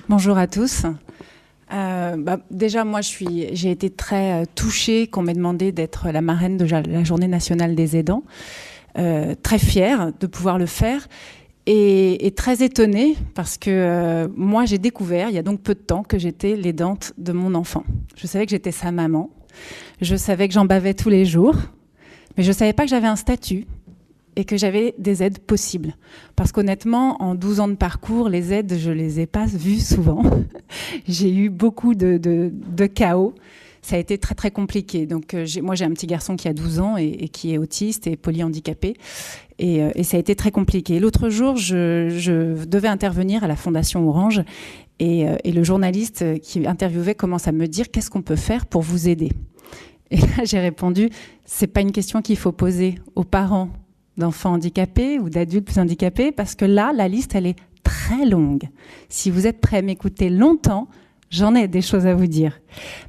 Bonjour à tous. Déjà, moi, j'ai été très touchée qu'on m'ait demandé d'être la marraine de la Journée nationale des aidants. Très fière de pouvoir le faire et très étonnée parce que moi, j'ai découvert, il y a donc peu de temps, que j'étais l'aidante de mon enfant. Je savais que j'étais sa maman. Je savais que j'en bavais tous les jours, mais je ne savais pas que j'avais un statut et que j'avais des aides possibles. Parce qu'honnêtement, en 12 ans de parcours, les aides, je ne les ai pas vues souvent. J'ai eu beaucoup de chaos. Ça a été très, très compliqué. Donc, moi, j'ai un petit garçon qui a 12 ans et qui est autiste et polyhandicapé. Et ça a été très compliqué. L'autre jour, je devais intervenir à la Fondation Orange et le journaliste qui interviewait commence à me dire « Qu'est-ce qu'on peut faire pour vous aider ?» Et là, j'ai répondu « C'est pas une question qu'il faut poser aux parents d'enfants handicapés ou d'adultes handicapés, parce que là, la liste, elle est très longue. Si vous êtes prêts à m'écouter longtemps, j'en ai des choses à vous dire. »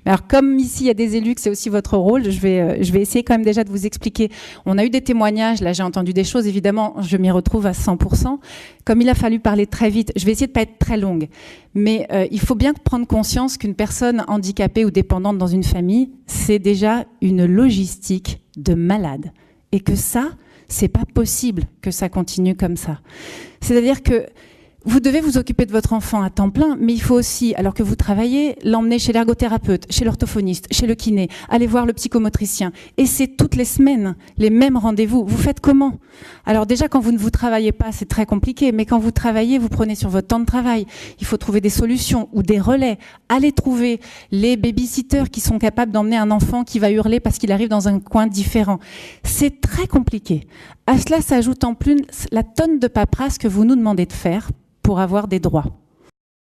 Mais alors, comme ici, il y a des élus, que c'est aussi votre rôle, je vais essayer quand même déjà de vous expliquer. On a eu des témoignages, là j'ai entendu des choses, évidemment, je m'y retrouve à 100%. Comme il a fallu parler très vite, je vais essayer de ne pas être très longue. Mais il faut bien prendre conscience qu'une personne handicapée ou dépendante dans une famille, c'est déjà une logistique de malade. Et que ça, c'est pas possible que ça continue comme ça. C'est-à-dire que vous devez vous occuper de votre enfant à temps plein, mais il faut aussi, alors que vous travaillez, l'emmener chez l'ergothérapeute, chez l'orthophoniste, chez le kiné, aller voir le psychomotricien. Et c'est toutes les semaines, les mêmes rendez-vous. Vous faites comment? Alors déjà, quand vous ne vous travaillez pas, c'est très compliqué, mais quand vous travaillez, vous prenez sur votre temps de travail. Il faut trouver des solutions ou des relais. Allez trouver les babysitters qui sont capables d'emmener un enfant qui va hurler parce qu'il arrive dans un coin différent. C'est très compliqué. À cela s'ajoute en plus la tonne de paperasse que vous nous demandez de faire pour avoir des droits.